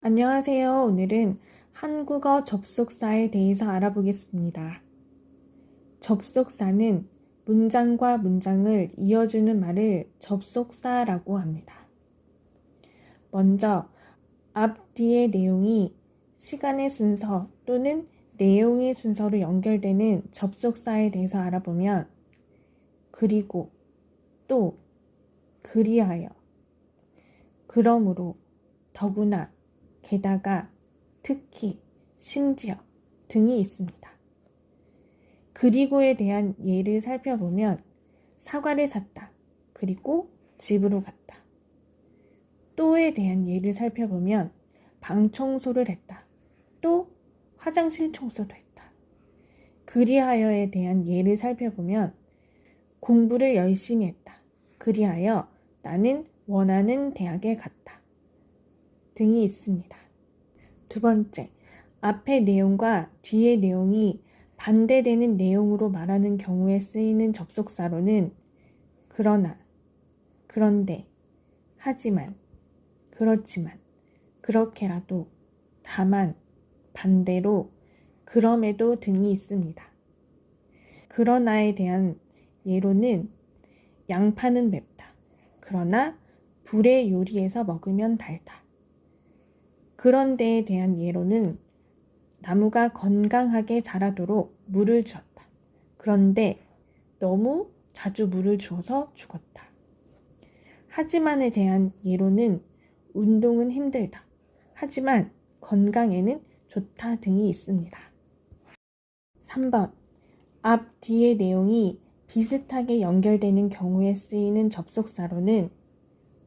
안녕하세요. 오늘은 한국어 접속사에 대해서 알아보겠습니다. 접속사는 문장과 문장을 이어주는 말을 접속사라고 합니다. 먼저 앞, 뒤의 내용이 시간의 순서 또는 내용의 순서로 연결되는 접속사에 대해서 알아보면 그리고, 또, 그리하여, 그러므로, 더구나, 게다가, 특히, 심지어 등이 있습니다. 그리고에 대한 예를 살펴보면 사과를 샀다. 그리고 집으로 갔다. 또에 대한 예를 살펴보면 방 청소를 했다. 또 화장실 청소도 했다. 그리하여에 대한 예를 살펴보면 공부를 열심히 했다. 그리하여 나는 원하는 대학에 갔다. 등이 있습니다. 두 번째, 앞의 내용과 뒤의 내용이 반대되는 내용으로 말하는 경우에 쓰이는 접속사로는 그러나, 그런데, 하지만, 그렇지만, 그렇게라도, 다만, 반대로, 그럼에도 등이 있습니다. 그러나에 대한 예로는 양파는 맵다. 그러나 불의 요리에서 먹으면 달다. 그런데에 대한 예로는 나무가 건강하게 자라도록 물을 주었다. 그런데 너무 자주 물을 주어서 죽었다. 하지만에 대한 예로는 운동은 힘들다. 하지만 건강에는 좋다 등이 있습니다. 3번. 앞, 뒤의 내용이 비슷하게 연결되는 경우에 쓰이는 접속사로는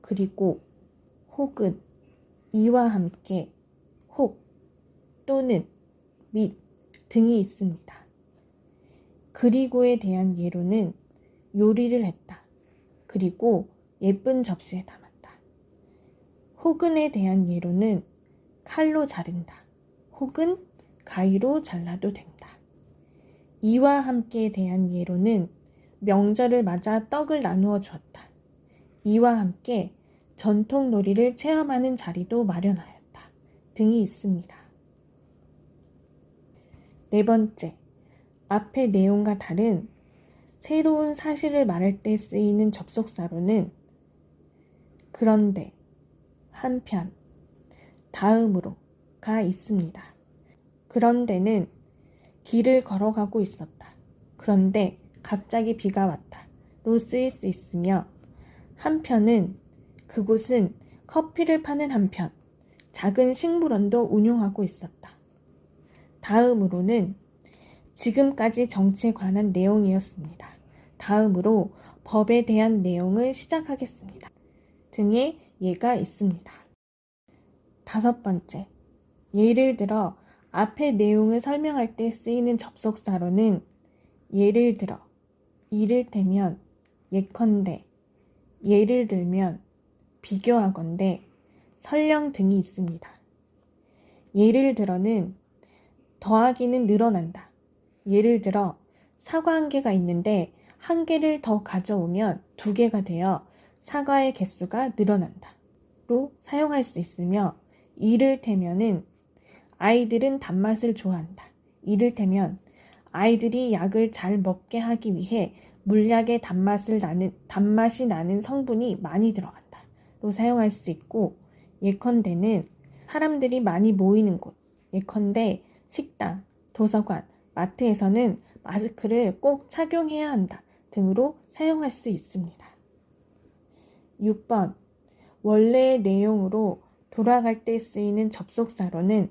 그리고, 혹은, 이와 함께, 혹, 또는, 및 등이 있습니다. 그리고에 대한 예로는 요리를 했다. 그리고 예쁜 접시에 담았다. 혹은에 대한 예로는 칼로 자른다. 혹은 가위로 잘라도 된다. 이와 함께에 대한 예로는 명절을 맞아 떡을 나누어 주었다. 이와 함께 전통 놀이를 체험하는 자리도 마련하였다. 등이 있습니다. 네 번째, 앞의 내용과 다른 새로운 사실을 말할 때 쓰이는 접속사로는 그런데, 한편, 다음으로가 있습니다. 그런데는 길을 걸어가고 있었다. 그런데 갑자기 비가 왔다로 쓰일 수 있으며 한편은 그곳은 커피를 파는 한편 작은 식물원도 운영하고 있었다. 다음으로는 지금까지 정치에 관한 내용이었습니다. 다음으로 법에 대한 내용을 시작하겠습니다. 등의 예가 있습니다. 5번째, 예를 들어 앞의 내용을 설명할 때 쓰이는 접속사로는 예를 들어, 이를테면, 예컨대, 예를 들면, 비교하건대, 설령 등이 있습니다. 예를 들어는 더하기는 늘어난다. 예를 들어 사과 1개가 있는데 1개를 더 가져오면 2개가 되어 사과의 개수가 늘어난다. 로 사용할 수 있으며 이를테면은 아이들은 단맛을 좋아한다. 이를테면 아이들이 약을 잘 먹게 하기 위해 물약에 단맛이 나는 성분이 많이 들어간다. 로 사용할 수 있고 예컨대는 사람들이 많이 모이는 곳, 예컨대 식당, 도서관, 마트에서는 마스크를 꼭 착용해야 한다 등으로 사용할 수 있습니다. 6번. 원래의 내용으로 돌아갈 때 쓰이는 접속사로는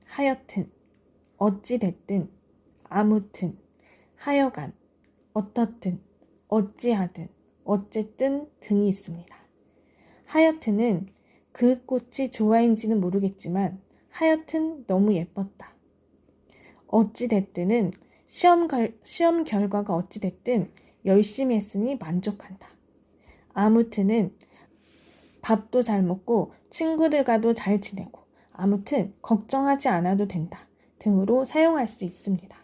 하여튼, 어찌됐든, 아무튼, 하여간, 어떻든, 어찌하든, 어쨌든 등이 있습니다. 하여튼은 그 꽃이 좋아인지는 모르겠지만 하여튼 너무 예뻤다. 어찌됐든은 시험 결과가 어찌됐든 열심히 했으니 만족한다. 아무튼은 밥도 잘 먹고 친구들과도 잘 지내고 아무튼 걱정하지 않아도 된다 등으로 사용할 수 있습니다.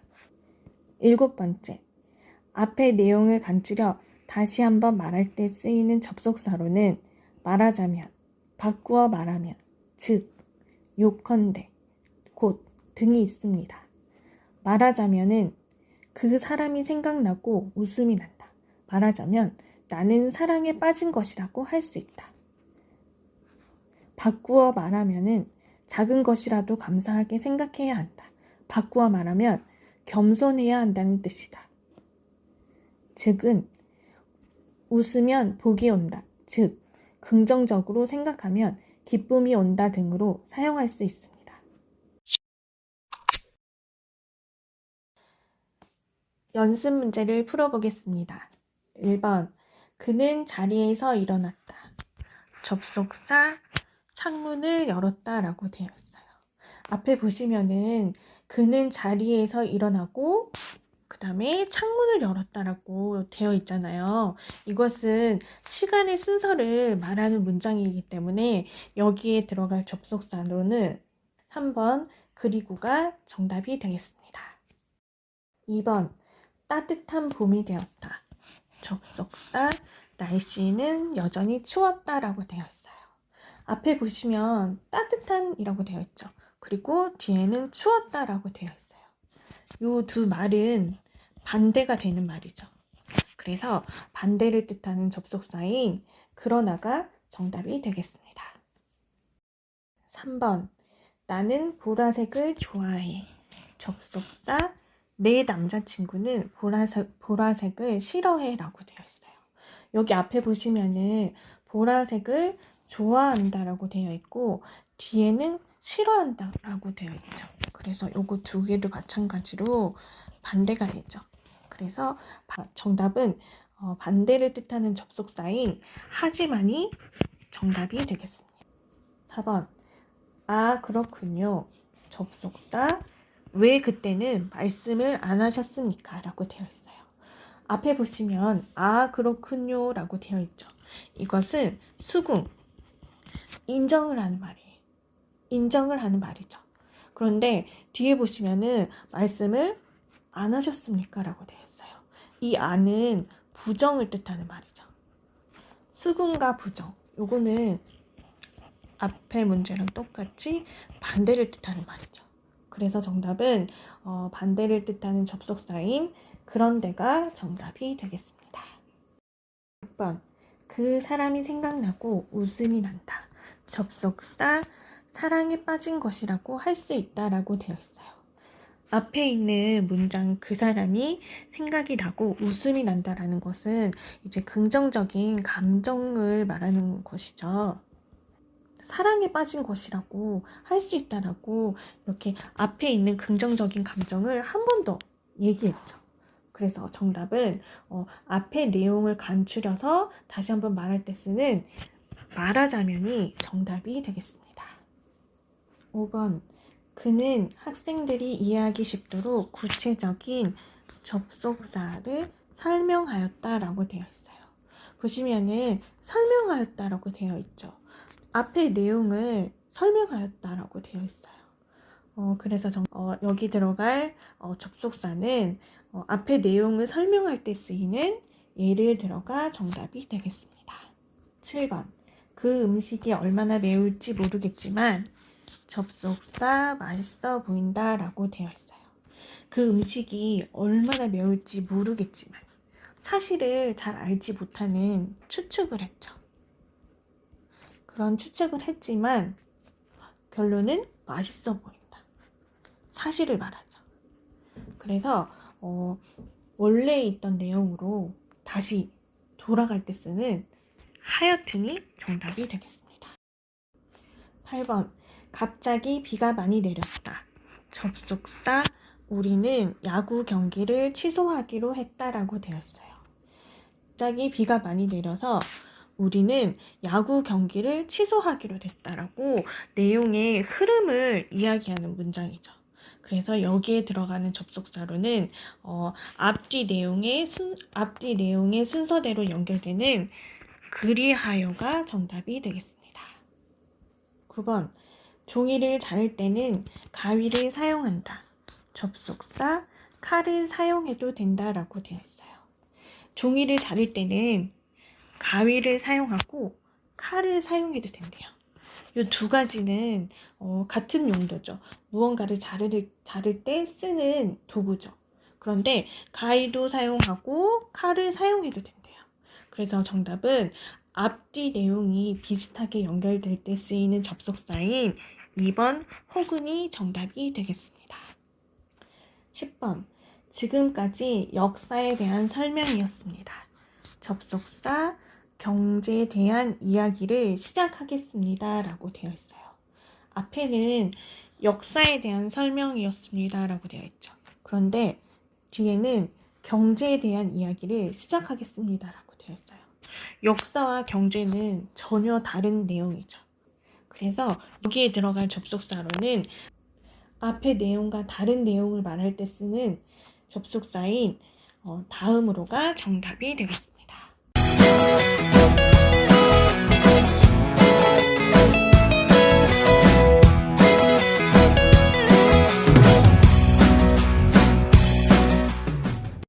7번째, 앞의 내용을 간추려 다시 한번 말할 때 쓰이는 접속사로는 말하자면, 바꾸어 말하면, 즉, 요컨대, 곧 등이 있습니다. 말하자면은 그 사람이 생각나고 웃음이 난다. 말하자면 나는 사랑에 빠진 것이라고 할 수 있다. 바꾸어 말하면은 작은 것이라도 감사하게 생각해야 한다. 바꾸어 말하면 겸손해야 한다는 뜻이다. 즉은 웃으면 복이 온다. 즉 긍정적으로 생각하면 기쁨이 온다 등으로 사용할 수 있습니다. 연습 문제를 풀어보겠습니다. 1번. 그는 자리에서 일어났다. 접속사 창문을 열었다 라고 되어 있어요. 앞에 보시면은 그는 자리에서 일어나고 그 다음에 창문을 열었다라고 되어 있잖아요. 이것은 시간의 순서를 말하는 문장이기 때문에 여기에 들어갈 접속사로는 3번 그리고가 정답이 되겠습니다. 2번 따뜻한 봄이 되었다. 접속사 날씨는 여전히 추웠다라고 되어 있어요. 앞에 보시면 따뜻한이라고 되어 있죠. 그리고 뒤에는 추웠다라고 되어 있어요. 이 두 말은 반대가 되는 말이죠. 그래서 반대를 뜻하는 접속사인 그러나가 정답이 되겠습니다. 3번 나는 보라색을 좋아해. 접속사 내 남자친구는 보라색을 싫어해 라고 되어 있어요. 여기 앞에 보시면은 보라색을 좋아한다 라고 되어 있고 뒤에는 싫어한다 라고 되어 있죠. 그래서 요거 두 개도 마찬가지로 반대가 되죠. 그래서 정답은 반대를 뜻하는 접속사인 하지만이 정답이 되겠습니다. 4번 아 그렇군요. 접속사 왜 그때는 말씀을 안 하셨습니까? 라고 되어 있어요. 앞에 보시면 아 그렇군요 라고 되어 있죠. 이것은 수긍, 인정을 하는 말이에요. 인정을 하는 말이죠. 그런데 뒤에 보시면은 말씀을 안 하셨습니까? 라고 되어 있어요. 이 안은 부정을 뜻하는 말이죠. 수긍과 부정. 요거는 앞에 문제랑 똑같이 반대를 뜻하는 말이죠. 그래서 정답은 반대를 뜻하는 접속사인 그런데가 정답이 되겠습니다. 6번 그 사람이 생각나고 웃음이 난다. 접속사 사랑에 빠진 것이라고 할 수 있다라고 되어 있어요. 앞에 있는 문장 그 사람이 생각이 나고 웃음이 난다라는 것은 이제 긍정적인 감정을 말하는 것이죠. 사랑에 빠진 것이라고 할 수 있다라고 이렇게 앞에 있는 긍정적인 감정을 한 번 더 얘기했죠. 그래서 정답은 앞에 내용을 간추려서 다시 한번 말할 때 쓰는 말하자면이 정답이 되겠습니다. 5번 그는 학생들이 이해하기 쉽도록 구체적인 접속사를 설명하였다라고 되어 있어요. 보시면은 설명하였다라고 되어 있죠. 앞에 내용을 설명하였다라고 되어 있어요. 그래서 여기 들어갈 접속사는 앞에 내용을 설명할 때 쓰이는 예를 들어가 정답이 되겠습니다. 7번 그 음식이 얼마나 매울지 모르겠지만 접속사 맛있어 보인다 라고 되어 있어요. 그 음식이 얼마나 매울지 모르겠지만 사실을 잘 알지 못하는 추측을 했죠. 그런 추측을 했지만 결론은 맛있어 보인다. 사실을 말하죠. 그래서 원래 있던 내용으로 다시 돌아갈 때 쓰는 하여튼이 정답이 되겠습니다. 8번 갑자기 비가 많이 내렸다. 접속사 우리는 야구 경기를 취소하기로 했다라고 되어 있어요. 갑자기 비가 많이 내려서 우리는 야구 경기를 취소하기로 됐다라고 내용의 흐름을 이야기하는 문장이죠. 그래서 여기에 들어가는 접속사로는 앞뒤 내용의 순서대로 연결되는 그리하여가 정답이 되겠습니다. 9번 종이를 자를 때는 가위를 사용한다. 접속사 칼을 사용해도 된다라고 되어 있어요. 종이를 자를 때는 가위를 사용하고 칼을 사용해도 된대요. 이 두 가지는 같은 용도죠. 무언가를 자를 때 쓰는 도구죠. 그런데 가위도 사용하고 칼을 사용해도 된대요. 그래서 정답은 앞뒤 내용이 비슷하게 연결될 때 쓰이는 접속사인 2번 호근이 정답이 되겠습니다. 10번 지금까지 역사에 대한 설명이었습니다. 접속사 경제에 대한 이야기를 시작하겠습니다 라고 되어 있어요. 앞에는 역사에 대한 설명이었습니다 라고 되어 있죠. 그런데 뒤에는 경제에 대한 이야기를 시작하겠습니다 라고 되어 있어요. 역사와 경제는 전혀 다른 내용이죠. 그래서 여기에 들어갈 접속사로는 앞의 내용과 다른 내용을 말할 때 쓰는 접속사인 다음으로가 정답이 되겠습니다.